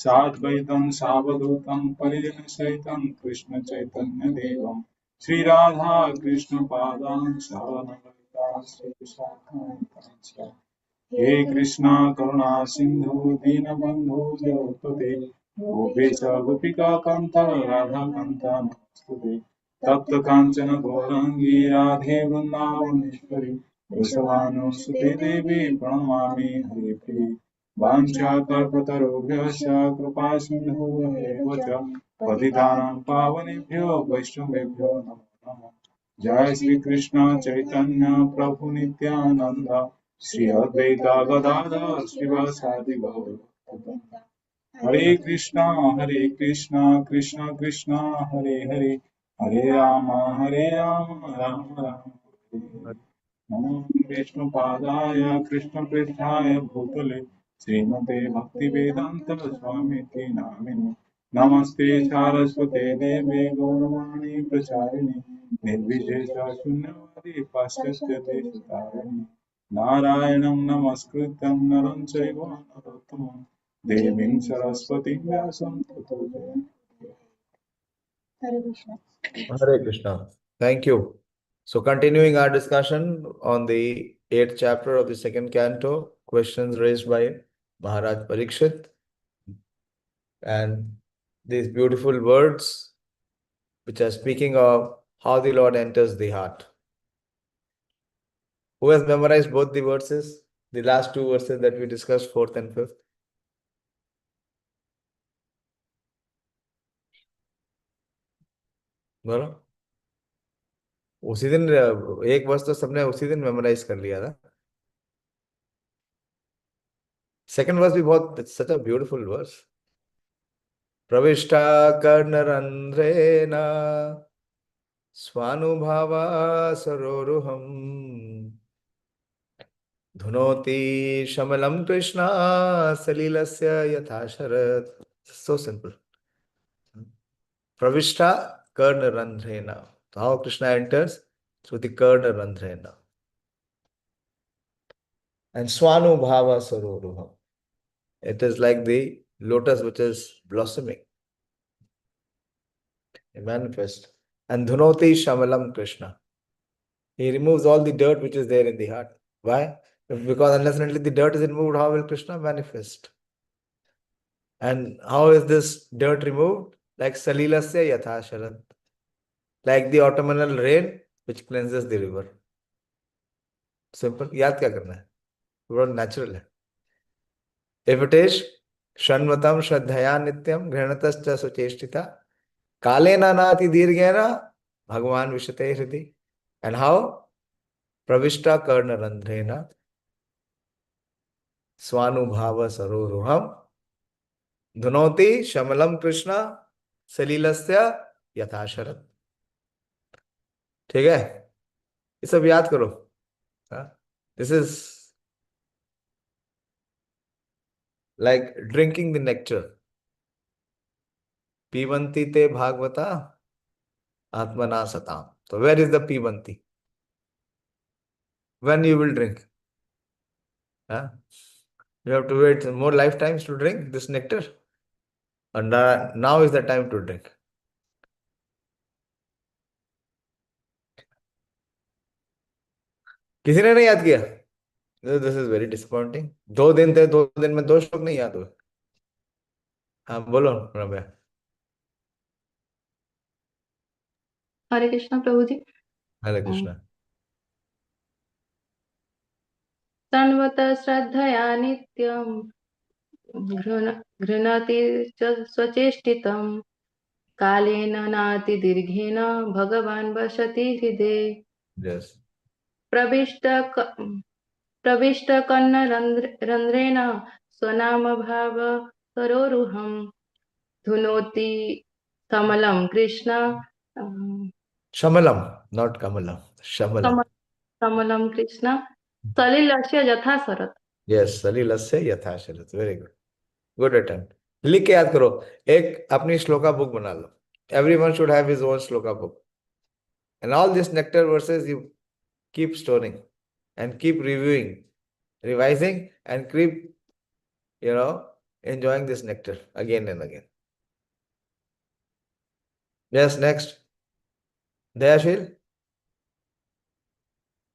साद्वैतं सावधूतं परिजनसहितं कृष्ण चैतन्य देवं श्री राधा कृष्ण पादान् सवनललिता श्री विशाखान्वितांश्च हे कृष्णा करुणा सिंधु दीनबंधु जगत्पते गोपेश गोपिका कांत राधा कांत नमस्तुते तप्त कांचन गौरांगी राधे वृंदावनेश्वरी वृषभानुसुते देवी प्रणमामि हरिप्रिये वाञ्छाकल्पतरुभ्यश्च कृपा सिन्धुभ्येव च पतितानां पावनेभ्यो वैष्णवेभ्यो नमो नमः जय श्री कृष्ण चैतन्य प्रभु नित्यानंद श्री अद्वैता गदाधर श्रीवासादि गौर हरे कृष्णा कृष्ण कृष्ण हरे हरे हरे राम राम राम हरे नमो विष्णुपादाय कृष्णपृष्ठाय भूतले श्रीमते भक्तिवेदांत स्वामिति नामिने नमस्ते सारस्वते देवे गौरवाणी प्रचारिणे निर्विशेष शून्यवादी पाश्चात्य देशतारिणे नारायणं नमस्कृत्यं नरं चैव नरोत्तमं देवीं सरस्वतीं व्यासं ततो जयन्ति। Hare Krishna. Hare Krishna. Thank you. So continuing our discussion on the 8th chapter of the second canto, questions raised by Maharaj Parikshit, and these beautiful words which are speaking of how the Lord enters the heart. Who has memorized both the verses? The last two verses that we discussed, 4th and 5th? बोलो उसी दिन एक वर्ष तो सबने उसी दिन memorise कर लिया था. सेकंड वर्स भी बहुत सच अ ब्यूटीफुल वर्स. प्रविष्टा कर्णरंध्रेण स्वानुभावा सरोरुहं धुनोति शमलं कृष्णा सलिलस्य यथा Sharat. So simple. Pravishta Karna Randhrena. So how Krishna enters? Through the Karna Randhrena. And Swanubhava Saroruham. It is like the lotus which is blossoming. He manifests. And Dhunoti Shamalam Krishna. He removes all the dirt which is there in the heart. Why? Because unless and until the dirt is removed, how will Krishna manifest? And how is this dirt removed? Like Salilasya Yatha Sharat. Like the autumnal rain which cleanses the river. Simple. याद क्या करना है? Very natural है. If it is Shanvatam Shraddhaya Nityam Ghranataschya Sucheshtita Kalena Nati Dirghena Bhagavan Vishate Hridi. And how? Pravishta Karna Randhrena Swanubhava Saroruham Dhunoti Shamalam Krishna Salilasya Yatha Sharat. ठीक है, ये सब याद करो. This is like drinking the nectar. Pivanti te bhagavata atmana satam. So where is the pivanti? When you will drink? You have to wait more lifetimes to drink this nectar. And now is the time to drink. किसी ने नहीं याद किया? This is very disappointing. 2 दिन थे, 2 दिन में 2 श्लोक नहीं याद हुए. हाँ बोलो रम्या. Hare Krishna Prabhuji. हरे कृष्णा. तन्वत श्रद्धया नित्यं घृणति च स्वचेष्टितं कालेन नाति दीर्घेन भगवान् वसति हृदे. Yes. प्रविष्ट कन्नरन्ध्रेण स्वनाम भाव सरोरुहं धुनोति कमलं Krishna. Shamalam, not Kamalam. Shamalam. कमलं Krishna सलिलस्य यथा Sharat. Yes, Salilasya Yatha Sharat. Very good. Good attempt. लिख के याद करो. एक अपनी श्लोका book बना लो. Everyone should have his own shloka book. And all these nectar verses you keep storing and keep reviewing revising and keep, enjoying this nectar again and again. Yes, next. Dayāśīl,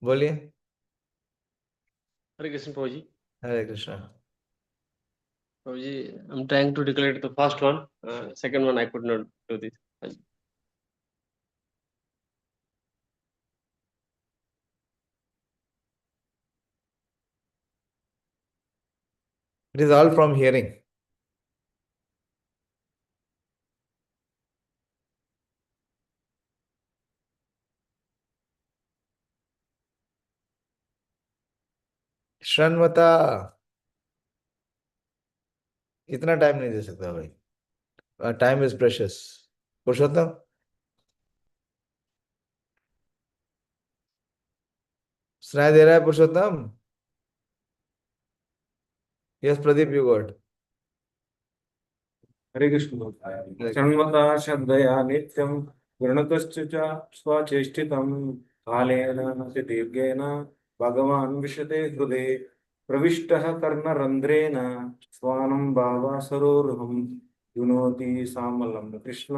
बोलिए. Hare Krishna, Prabhuji. Hare Krishna. Prabhuji, I'm trying to declare the first one. Second one, I could not do this. It is all from hearing. श्रवणवता इतना time नहीं दे सकता भाई. Time is precious. पुरुषोत्तम, सुनाई दे रहा है Purushottam? Yes Pradeep, you got. Hare Krishna. शृण्वता श्रद्धया नित्यं गृणतश्च च स्वचेष्टितं कालेन न दीर्घेन भगवान् विशते हृदे प्रविष्टः कर्णरन्ध्रेण स्वानं भावासरोरुहं युनोति सामलं कृष्ण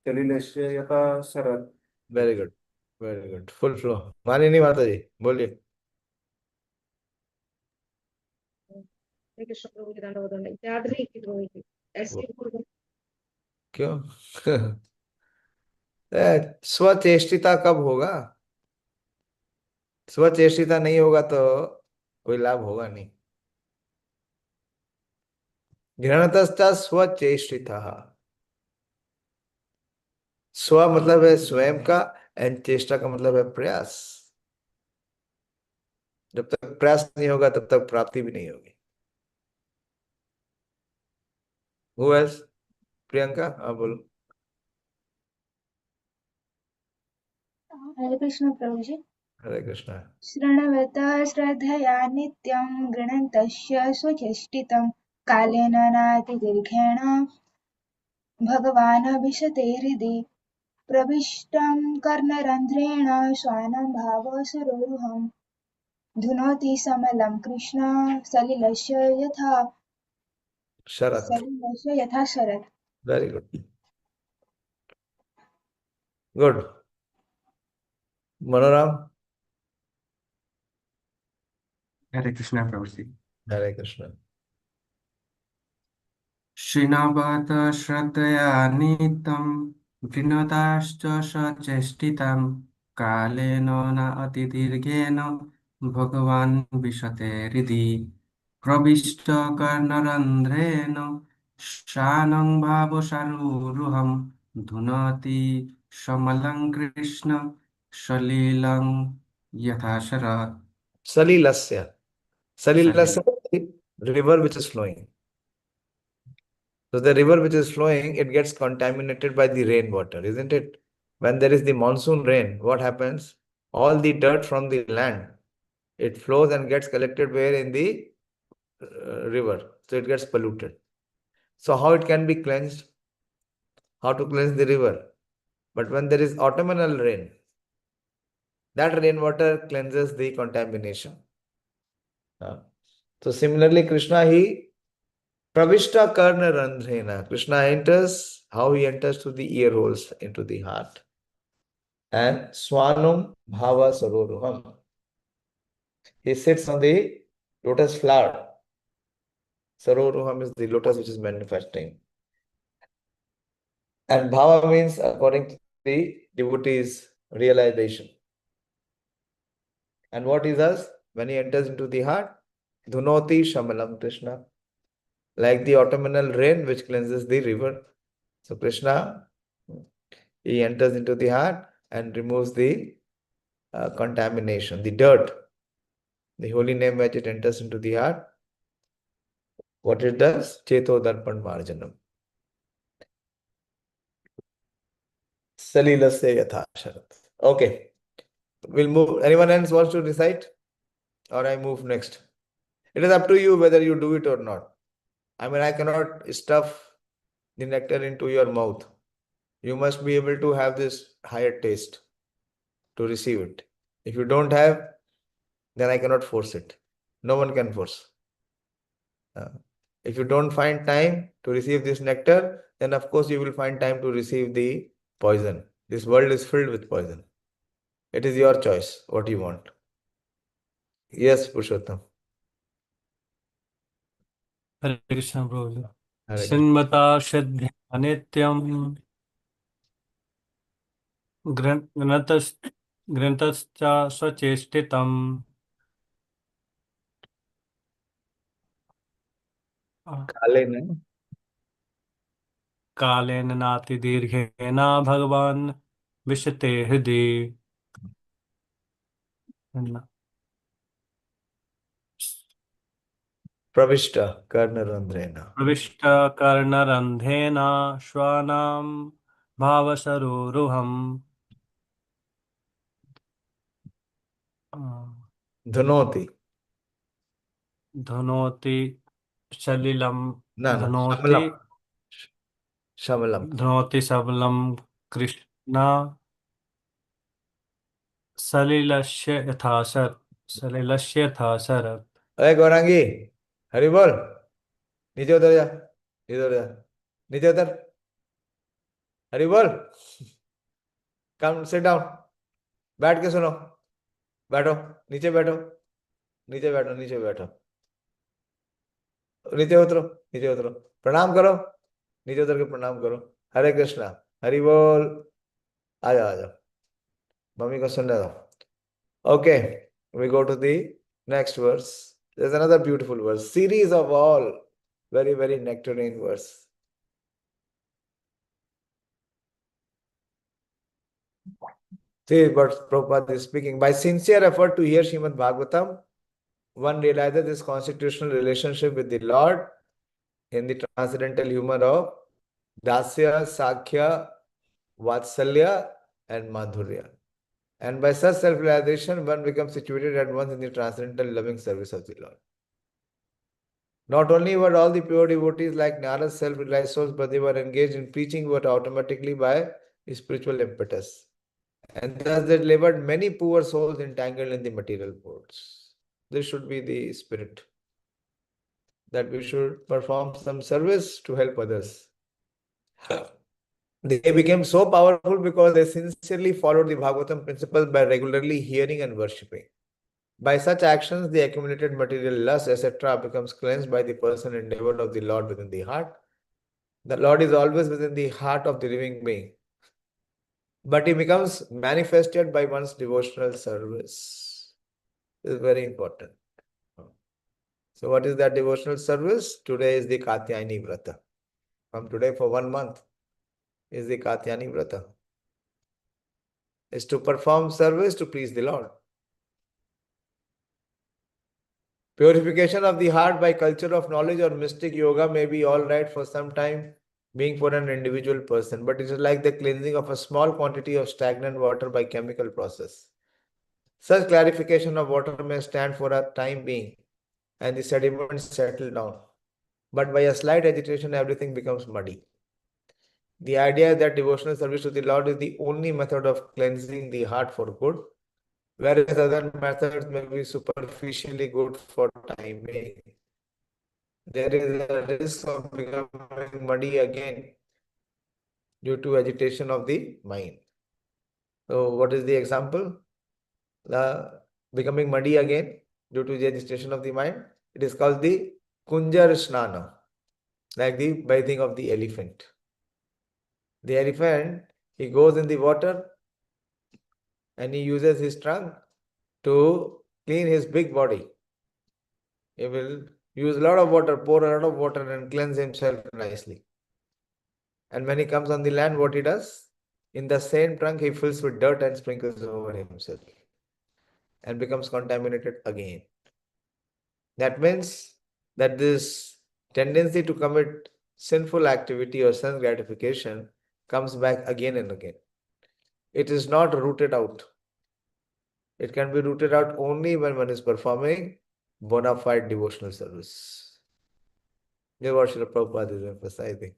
सलिलस्य यथा शरत्. Very good, very good. Full flow. Manini माता जी, बोलिए. कृष्ण प्रभु जी दंडवत दंड याद नहीं कि प्रभु जी ऐसे क्यों? स्वचेष्टिता कब होगा? स्वचेष्टिता नहीं होगा तो कोई लाभ होगा नहीं. घृणतश्च स्वचेष्टिता. स्व मतलब है स्वयं का, एंड चेष्टा का मतलब है प्रयास. जब तक प्रयास नहीं होगा तब तक प्राप्ति भी नहीं होगी. Who else? प्रियंका, हाँ बोलो. हरे कृष्ण प्रभु जी. हरे कृष्णा. शृण्वतः श्रद्धया नित्यं गृणन्तस्य स्वचेष्टितं कालेन नातिदीर्घेण भगवान् विशते हृदि प्रविष्टं कर्णरन्ध्रेण स्वानं भावसरोरुहं धुनोति समलं कृष्ण सलिलस्य यथा शरत्. Very good, good. मनोराम. हरे कृष्ण प्रभु जी. हरे कृष्ण. श्रीनावत श्रद्धया नित्यं विनोदाश्च सचेष्टितं कालेन न अतिदीर्घेन भगवान् विशते हृदि प्रविष्ट कर्णरन्ध्रेण शानं भावसारूरुहं धुनोति समलं कृष्ण सलिलं यथा Sharat. Salilasya. Salilasya, the river which is flowing. So the river which is flowing, it gets contaminated by the rainwater, isn't it? When there is the monsoon rain, what happens? All the dirt from the land, it flows and gets collected where? In the river. So it gets polluted. So how it can be cleansed? How to cleanse the river? But when there is autumnal rain, that rainwater cleanses the contamination. So similarly, Krishna, he Pravishta Karna Randhrena. Krishna enters, how he enters through the ear holes into the heart. And Swanum Bhava Saroruham. He sits on the lotus flower. Saroruham is the lotus which is manifesting. And Bhava means, according to the devotee's realization. And what he does when he enters into the heart? Dhunoti Shamalam Krishna. Like the autumnal rain which cleanses the river. So Krishna, he enters into the heart and removes the contamination, the dirt. The holy name which it enters into the heart, what it does? Cheto Darpan Marjanam. Salilasya Yatha Sharat. Okay. We'll move. Anyone else wants to recite? Or I move next? It is up to you whether you do it or not. I mean, I cannot stuff the nectar into your mouth. You must be able to have this higher taste to receive it. If you don't have, then I cannot force it. No one can force. If you don't find time to receive this nectar, then of course you will find time to receive the poison. This world is filled with poison. It is your choice what you want. Yes, Purushottam. Hare Krishna, Prabhuji. Hare Krishna. Srimata Shraddha Nityam Grantascha Swacheshtitam Kalena. Kalena Nati Dirghena Bhagavan Vishate Hriday Pravishta Karnarandrena. Pravishta Karnarandhena Shwanam Bhavasaroruham Dhunoti. Dhanoti Shalilam No, no. Dhanoti Shamalam. Dhanoti Sabalam Krishna Salilashya Yathasat Salilashya Yathasarat अरे गौरांगी हरि बोल नीचे उतर जा इधर जा नीचे उतर हरि बोल कम सिट डाउन बैठ के सुनो बैठो नीचे बैठो नीचे बैठो नीचे बैठो नीचे उतरो प्रणाम करो नीचे उतर के प्रणाम करो हरे कृष्णा हरि बोल आ जाओ मम्मी को सुनने दो okay we go to the next verse there's another beautiful verse series of all very very nectarine verse. See what Prabhupada is speaking. By sincere effort to hear Srimad Bhagavatam, one realizes this constitutional relationship with the Lord in the transcendental humor of Dasya, Sakhya, Vatsalya, and Madhurya. And by such self-realization, one becomes situated at once in the transcendental loving service of the Lord. Not only were all the pure devotees like Nara's self-realized souls, but they were engaged in preaching word automatically by spiritual impetus. And thus they delivered many poor souls entangled in the material worlds. This should be the spirit, that we should perform some service to help others. They became so powerful because they sincerely followed the Bhagavatam principles by regularly hearing and worshipping. By such actions, the accumulated material lust, etc., becomes cleansed by the person endeavored of the Lord within the heart. The Lord is always within the heart of the living being, but he becomes manifested by one's devotional service. This is very important. So what is that devotional service? Today is the Katyayani Vrata. From today for 1 month is the Katyayani Vrata. Is to perform service to please the Lord. Purification of the heart by culture of knowledge or mystic yoga may be all right for some time, being for an individual person, but it is like the cleansing of a small quantity of stagnant water by chemical process. Such clarification of water may stand for a time being, and the sediments settle down. But by a slight agitation, everything becomes muddy. The idea is that devotional service to the Lord is the only method of cleansing the heart for good, whereas other methods may be superficially good for time being. There is a risk of becoming muddy again due to agitation of the mind. So what is the example? Becoming muddy again due to the agitation of the mind. It is called the Kunjar Snana, like the bathing of the elephant. The elephant, he goes in the water and he uses his trunk to clean his big body. He will use a lot of water, pour a lot of water and cleanse himself nicely. And when he comes on the land, what he does? In the same trunk, he fills with dirt and sprinkles over himself and becomes contaminated again. That means that this tendency to commit sinful activity or sense gratification comes back again and again. It is not rooted out. It can be rooted out only when one is performing bona fide devotional service. This is what Srila Prabhupada is emphasizing.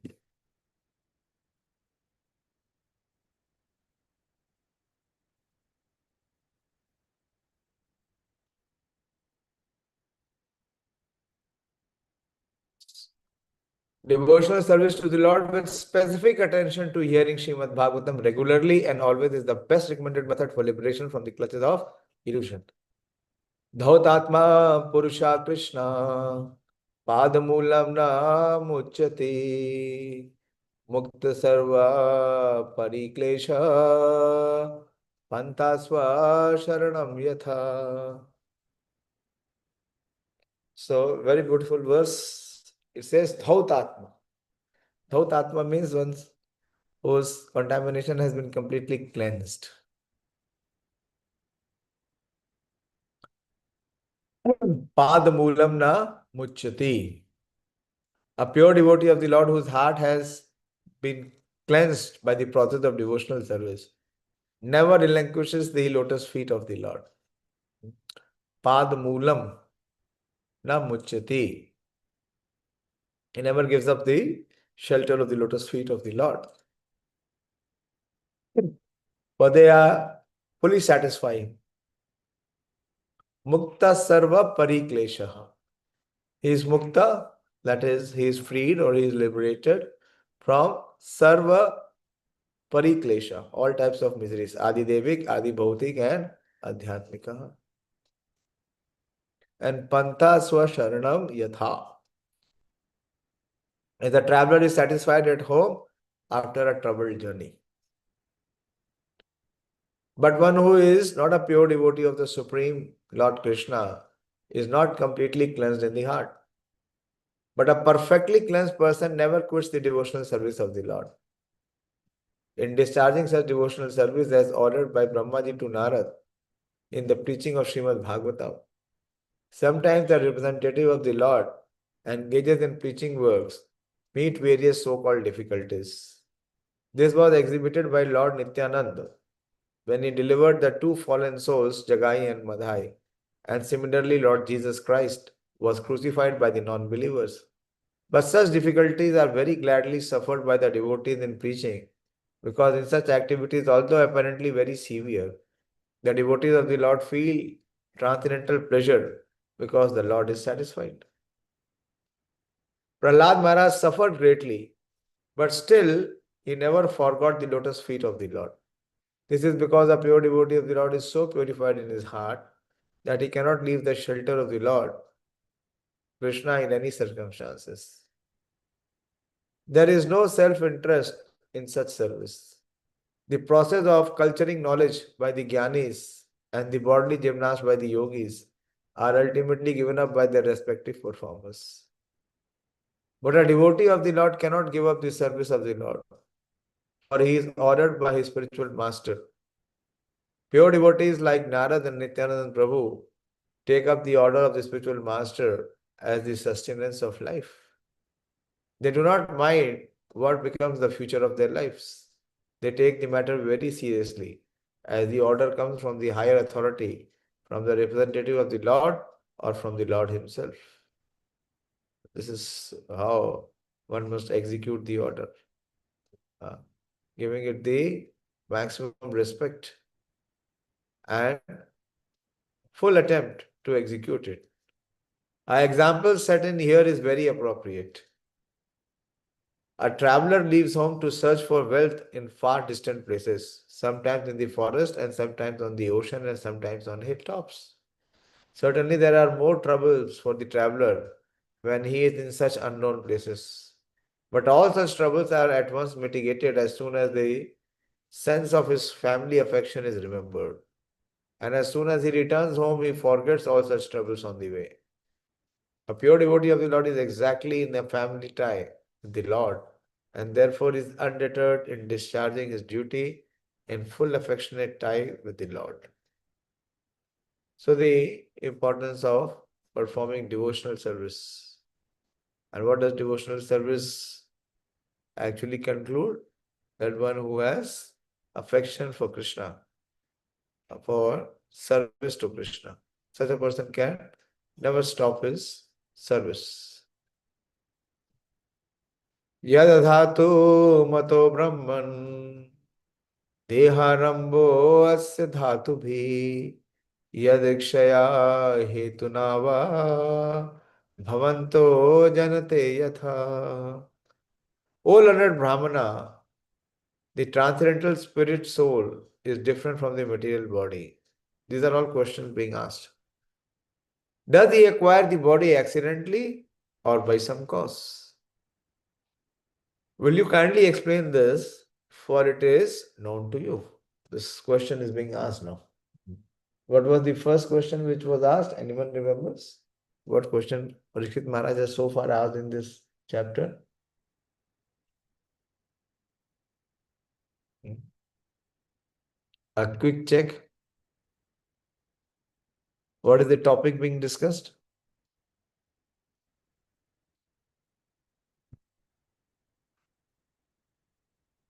Devotional service to the Lord with specific attention to hearing Srimad Bhagavatam regularly and always is the best recommended method for liberation from the clutches of illusion. Dhautatma Purusha Krishna Padamulam na muchyati Mukta Sarva Pariklesha Pantasva Sharanam Yatha. So, very beautiful verse. It says Dhautatma. Dhautatma means one whose contamination has been completely cleansed. Padamulam na muchyati. A pure devotee of the Lord whose heart has been cleansed by the process of devotional service never relinquishes the lotus feet of the Lord. Padamulam na muchyati. He never gives up the shelter of the lotus feet of the Lord. For they are fully satisfying. Mukta sarva parikleshaha. He is mukta, that is, he is freed or he is liberated from sarva pariklesha, all types of miseries, adi devik, adi bhautik, and adhyatmika. And panta swa sharanam yatha. As the traveler is satisfied at home after a troubled journey. But one who is not a pure devotee of the Supreme Lord Krishna is not completely cleansed in the heart. But a perfectly cleansed person never quits the devotional service of the Lord. In discharging such devotional service as ordered by Brahmaji to Narad in the preaching of Srimad Bhagavatam, sometimes the representative of the Lord engages in preaching works meet various so-called difficulties. This was exhibited by Lord Nityananda when he delivered the two fallen souls, Jagai and Madhai, and similarly Lord Jesus Christ was crucified by the non-believers. But such difficulties are very gladly suffered by the devotees in preaching, because in such activities, although apparently very severe, the devotees of the Lord feel transcendental pleasure because the Lord is satisfied. Prahlad Maharaj suffered greatly, but still he never forgot the lotus feet of the Lord. This is because a pure devotee of the Lord is so purified in his heart that he cannot leave the shelter of the Lord, Krishna, in any circumstances. There is no self-interest in such service. The process of culturing knowledge by the Gyanis and the bodily gymnasts by the yogis are ultimately given up by their respective performers. But a devotee of the Lord cannot give up the service of the Lord, for he is ordered by his spiritual master. Pure devotees like Narad and Nityananda Prabhu take up the order of the spiritual master as the sustenance of life. They do not mind what becomes the future of their lives. They take the matter very seriously, as the order comes from the higher authority, from the representative of the Lord or from the Lord himself. This is how one must execute the order, giving it the maximum respect and full attempt to execute it. Our example set in here is very appropriate. A traveler leaves home to search for wealth in far distant places, sometimes in the forest and sometimes on the ocean and sometimes on hilltops. Certainly there are more troubles for the traveler when he is in such unknown places. But all such troubles are at once mitigated as soon as the sense of his family affection is remembered. And as soon as he returns home, he forgets all such troubles on the way. A pure devotee of the Lord is exactly in a family tie with the Lord, and therefore is undeterred in discharging his duty in full affectionate tie with the Lord. So the importance of performing devotional service. And what does devotional service actually conclude? That one who has affection for Krishna, for service to Krishna. Such a person can never stop his service. Yadadhatu mato brahman deharambo asya dhatu bhi yadikshaya hetunava bhavanto janate yatha. O learned Brahmana, the transcendental spirit soul is different from the material body. These are all questions being asked. Does he acquire the body accidentally or by some cause? Will you kindly explain this, for it is known to you? This question is being asked now. What was the first question which was asked? Anyone remembers? What question Parikshit Maharaj has so far asked in this chapter? A quick check. What is the topic being discussed?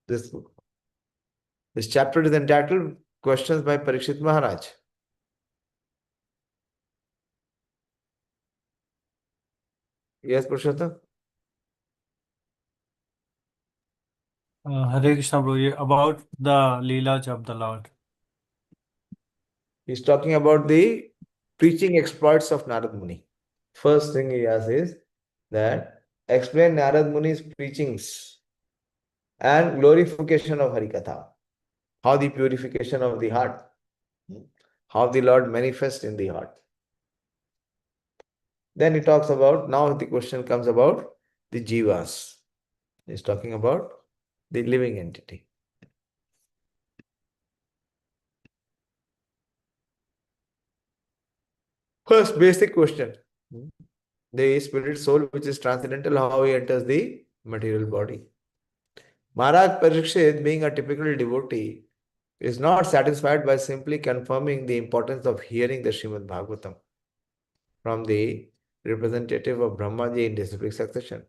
This chapter is entitled Questions by Parikshit Maharaj. Yes, Purushottam? Hare Krishna Prabhuji, about the Leelas of the Lord. He's talking about the preaching exploits of Narad Muni. First thing he asks is that explain Narad Muni's preachings and glorification of Harikatha. How the purification of the heart, how the Lord manifests in the heart. Then he talks about, now the question comes about the jivas. He's talking about the living entity. First basic question. The spirit soul which is transcendental, how he enters the material body. Maharaj Parikshit, being a typical devotee, is not satisfied by simply confirming the importance of hearing the Srimad Bhagavatam from the representative of Brahmaji in disciplic succession.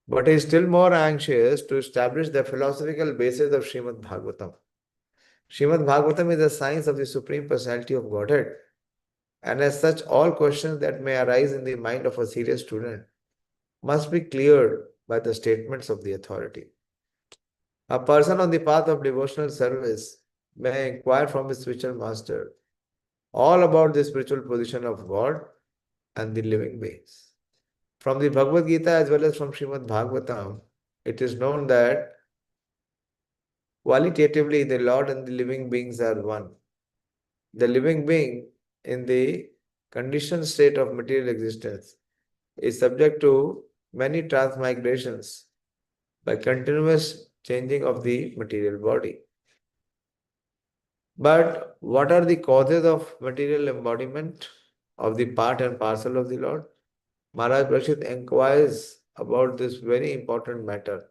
But he is still more anxious to establish the philosophical basis of Srimad Bhagavatam. Srimad Bhagavatam is the science of the Supreme Personality of Godhead, and as such, all questions that may arise in the mind of a serious student must be cleared by the statements of the authority. A person on the path of devotional service may inquire from his spiritual master all about the spiritual position of God and the living beings. From the Bhagavad Gita as well as from Srimad Bhagavatam, it is known that qualitatively the Lord and the living beings are one. The living being in the conditioned state of material existence is subject to many transmigrations by continuous changing of the material body. But what are the causes of material embodiment of the part and parcel of the Lord? Maharaj Parikshit inquires about this very important matter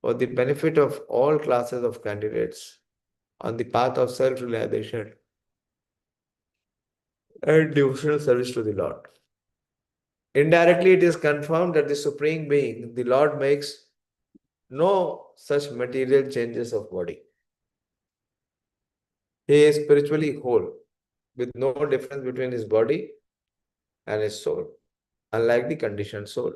for the benefit of all classes of candidates on the path of self-realization and devotional service to the Lord. Indirectly, it is confirmed that the Supreme Being, the Lord, makes no such material changes of body. He is spiritually whole, with no difference between his body and his soul, unlike the conditioned soul.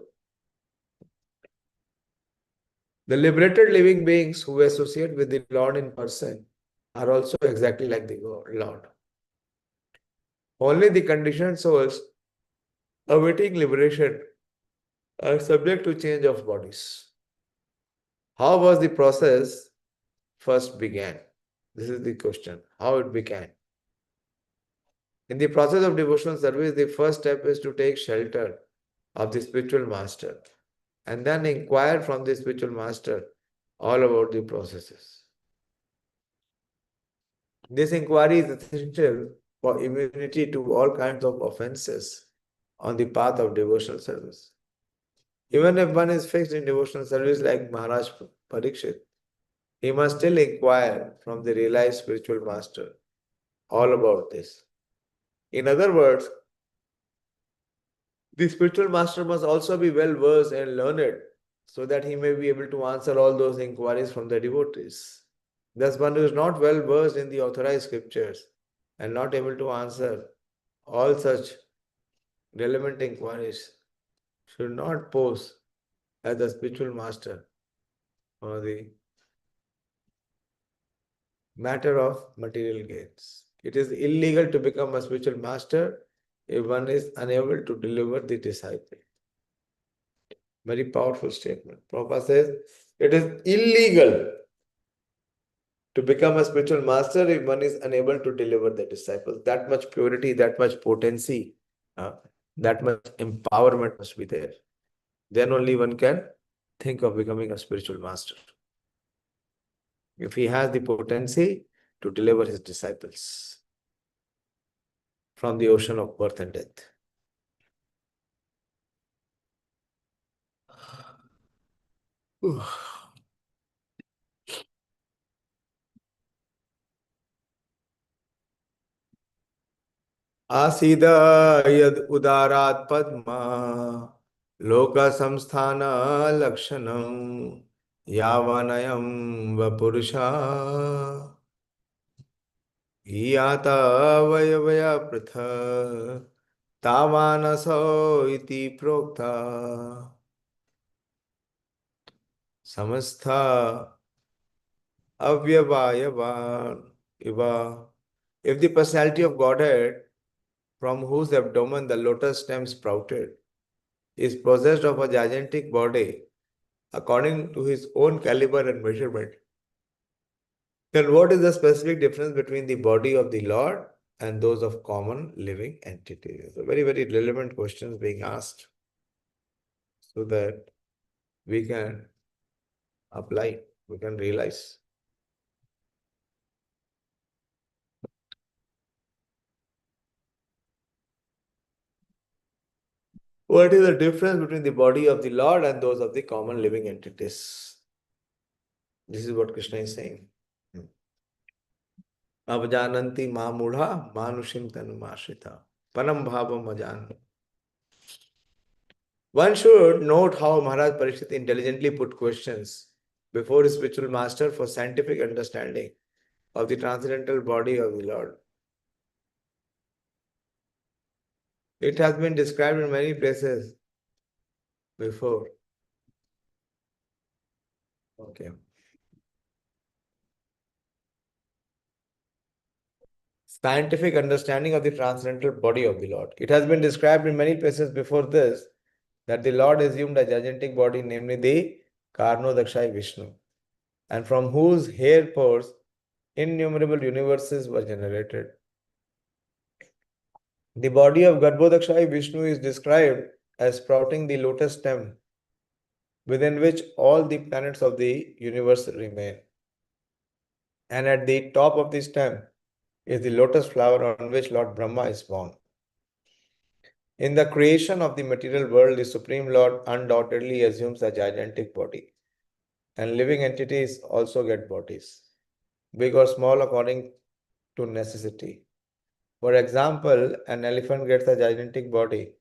The liberated living beings who associate with the Lord in person are also exactly like the Lord. Only the conditioned souls awaiting liberation are subject to change of bodies. How was the process first began? This is the question. How it began? In the process of devotional service, the first step is to take shelter of the spiritual master and then inquire from the spiritual master all about the processes. This inquiry is essential for immunity to all kinds of offenses on the path of devotional service. Even if one is fixed in devotional service like Maharaj Parikshit, he must still inquire from the realized spiritual master all about this. In other words, the spiritual master must also be well versed and learned so that he may be able to answer all those inquiries from the devotees. Thus, one who is not well versed in the authorized scriptures and not able to answer all such relevant inquiries should not pose as the spiritual master for the matter of material gains. It is illegal to become a spiritual master if one is unable to deliver the disciple. Very powerful statement. Prabhupada says, It is illegal to become a spiritual master if one is unable to deliver the disciples. That much purity, that much potency, that much empowerment must be there. Then only one can think of becoming a spiritual master. If he has the potency to deliver his disciples from the ocean of birth and death. आसीद यद उदारात पद्मा लोक संस्थान लक्षणं यावनयं वपुरुषा ईयात वयवया पृथक् तावानसो इति प्रोक्ता समस्ता avyavayavan iva. If the personality of Godhead, from whose abdomen the lotus stem sprouted, is possessed of a gigantic body according to his own caliber and measurement, then what is the specific difference between the body of the Lord and those of common living entities? A very, very relevant questions being asked so that we can apply, we can realize. What is the difference between the body of the Lord and those of the common living entities? This is what Krishna is saying. Avajananti ma mudha manushim tanumashita panam bhavam ajan. One should note how Maharaj Parikshit intelligently put questions before his spiritual master for scientific understanding of the transcendental body of the Lord. It has been described in many places before. Okay. Scientific understanding of the transcendental body of the Lord. It has been described in many places before this that the Lord assumed a gigantic body, namely the Karnodakshai Vishnu, and from whose hair pores innumerable universes were generated. The body of Garbhodakshai Vishnu is described as sprouting the lotus stem, within which all the planets of the universe remain. And at the top of the stem is the lotus flower on which Lord Brahma is born. In the creation of the material world, the Supreme Lord undoubtedly assumes a gigantic body, and living entities also get bodies, big or small according to necessity. For example, an elephant gets a gigantic body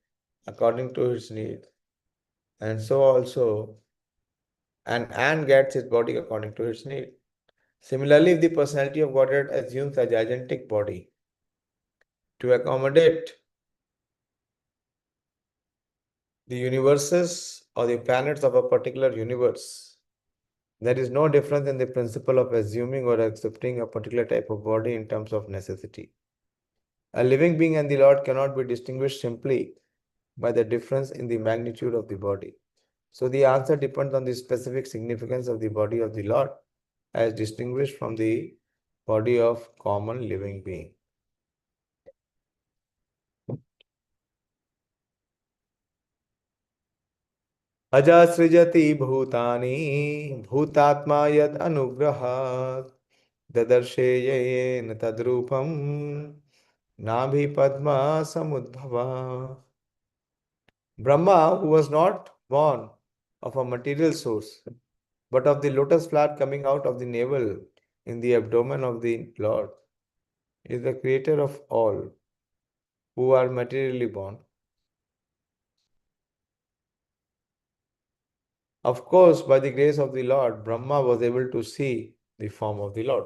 according to its need, and so also an ant gets its body according to its need. Similarly, if the personality of Godhead assumes a gigantic body to accommodate the universes or the planets of a particular universe, there is no difference in the principle of assuming or accepting a particular type of body in terms of necessity. A living being and the Lord cannot be distinguished simply by the difference in the magnitude of the body. So the answer depends on the specific significance of the body of the Lord as distinguished from the body of common living being. Ajasrijati bhutani bhutatma yad anugrahat dadarsheyena tadrupam nabhi padma samudbhava. Brahma, who was not born of a material source, but of the lotus flower coming out of the navel in the abdomen of the Lord, is the creator of all who are materially born. Of course, by the grace of the Lord, Brahma was able to see the form of the Lord.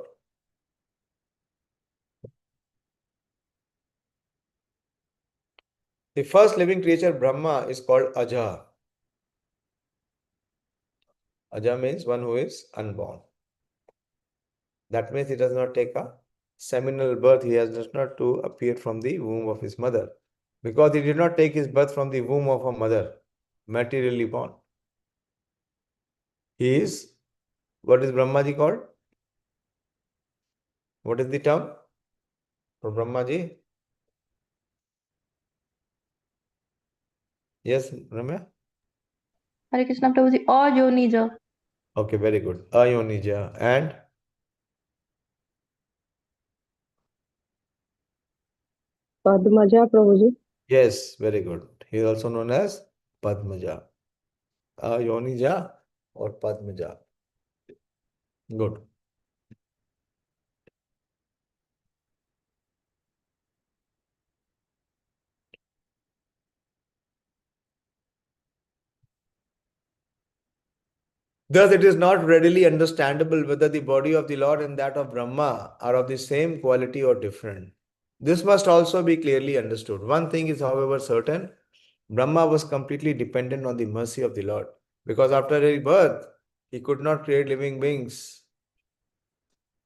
The first living creature, Brahma, is called Aja. Aja means one who is unborn. That means he does not take a seminal birth. He has just not to appear from the womb of his mother, because he did not take his birth from the womb of a mother, materially born. He is What is Brahmaji called? What is the term for Brahmaji? Yes, Ramya? Hare Krishna Prabhuji, Ayonija. Okay, very good. Ayonija. And Padmaja Prabhuji. yes, very good. He is also known as Padmaja. Ayonija or Padmaja. Good. Thus, it is not readily understandable whether the body of the Lord and that of Brahma are of the same quality or different. This must also be clearly understood. One thing is, however, certain: Brahma was completely dependent on the mercy of the Lord, because after his birth, he could not create living beings.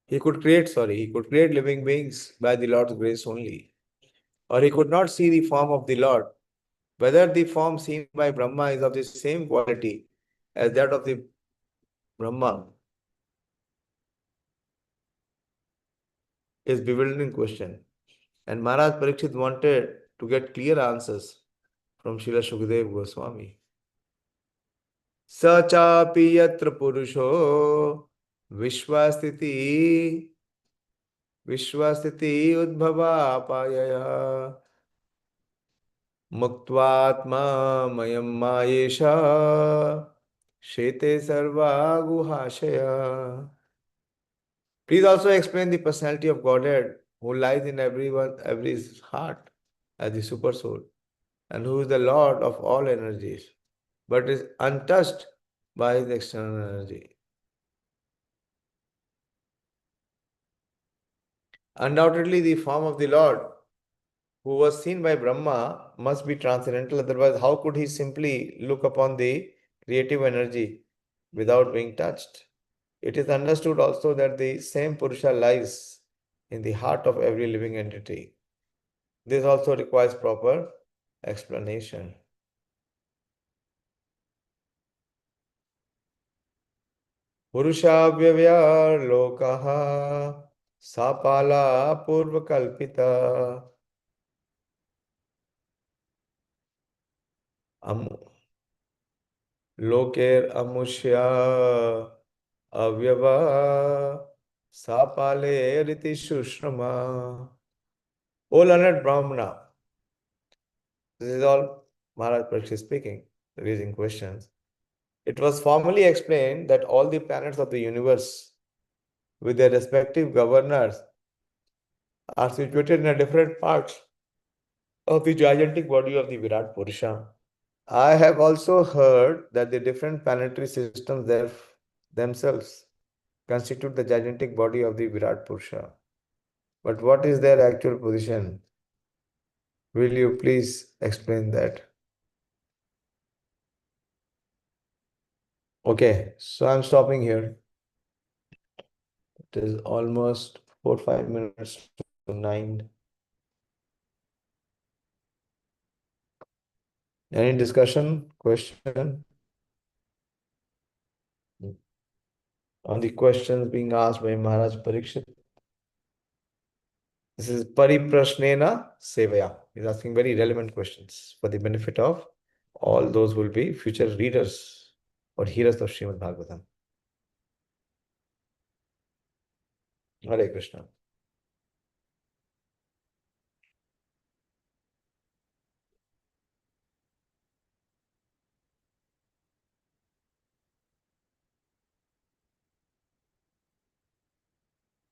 He could create living beings by the Lord's grace only. Or he could not see the form of the Lord. Whether the form seen by Brahma is of the same quality as that of the Brahma is bewildering question. And Maharaj Parikshit wanted to get clear answers from Srila Shukdev Goswami. Sachapi yatra purusho vishvasthiti udbhava apayaya muktvatma mayam mayesha shete sarva guhashaya. Please also explain the personality of Godhead who lies in every's heart as the super soul, and who is the Lord of all energies, but is untouched by his external energy. Undoubtedly, the form of the Lord, who was seen by Brahma, must be transcendental. Otherwise, how could he simply look upon the creative energy without being touched? It is understood also that the same Purusha lies in the heart of every living entity. This also requires proper explanation. Purushavyavya lokaha sapala purvakalpita loker amushya avyava sapale riti shushrama. O learned Brahmana, this is all Maharaj Parikshit speaking, raising questions. It was formally explained that all the planets of the universe, with their respective governors, are situated in a different parts of the gigantic body of the Virat Purusha. I have also heard that the different planetary systems themselves constitute the gigantic body of the Virat Purusha. But what is their actual position? Will you please explain that? Okay, so I'm stopping here. It is almost 4-5 minutes to 9. Any discussion, question on the questions being asked by Maharaj Parikshit? This is Pariprashnena Sevaya. He's asking very relevant questions for the benefit of all those who will be future readers or hearers of Srimad Bhagavatam. Hare Krishna.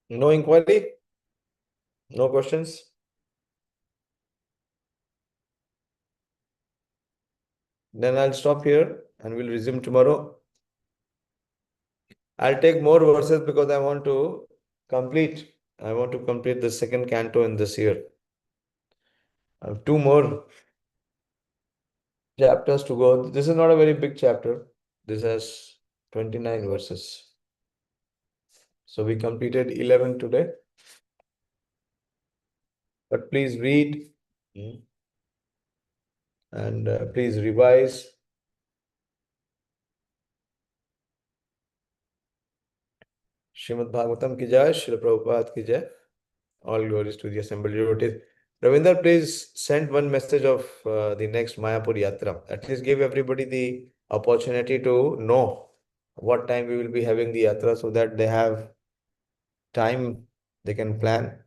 No inquiry? No questions? Then I'll stop here and we'll resume tomorrow. I'll take more verses because I want to complete the second canto in this year. I have 2 more chapters to go. This is not a very big chapter. This has 29 verses. So we completed 11 today. But please read and please revise. Srimad Bhagavatam ki jai, Srila Prabhupada ki jai. All glories to the assembled devotees. Ravinder, please send one message of the next Mayapur Yatra. At least give everybody the opportunity to know what time we will be having the Yatra so that they have time, they can plan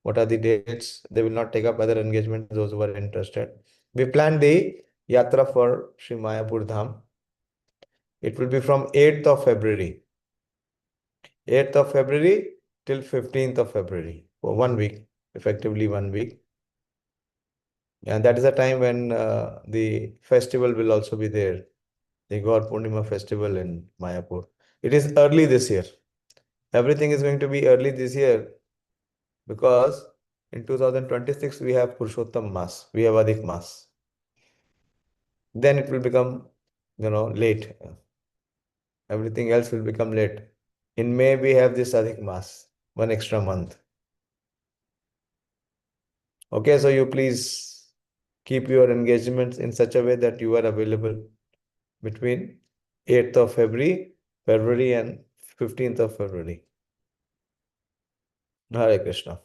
what are the dates. They will not take up other engagements, those who are interested. We planned the Yatra for Sri Mayapur Dham. It will be from 8th of February. 8th of February till 15th of February for 1 week, effectively 1 week. And that is a time when the festival will also be there, the Gaur Purnima festival in Mayapur. It is early this year. Everything is going to be early this year because in 2026 we have Purushottam Mas, we have Adhik Mas. Then it will become, late. Everything else will become late. In May we have this Adhik Mas, 1 extra month. Okay, so you please keep your engagements in such a way that you are available between 8th of February and 15th of February. Hare Krishna.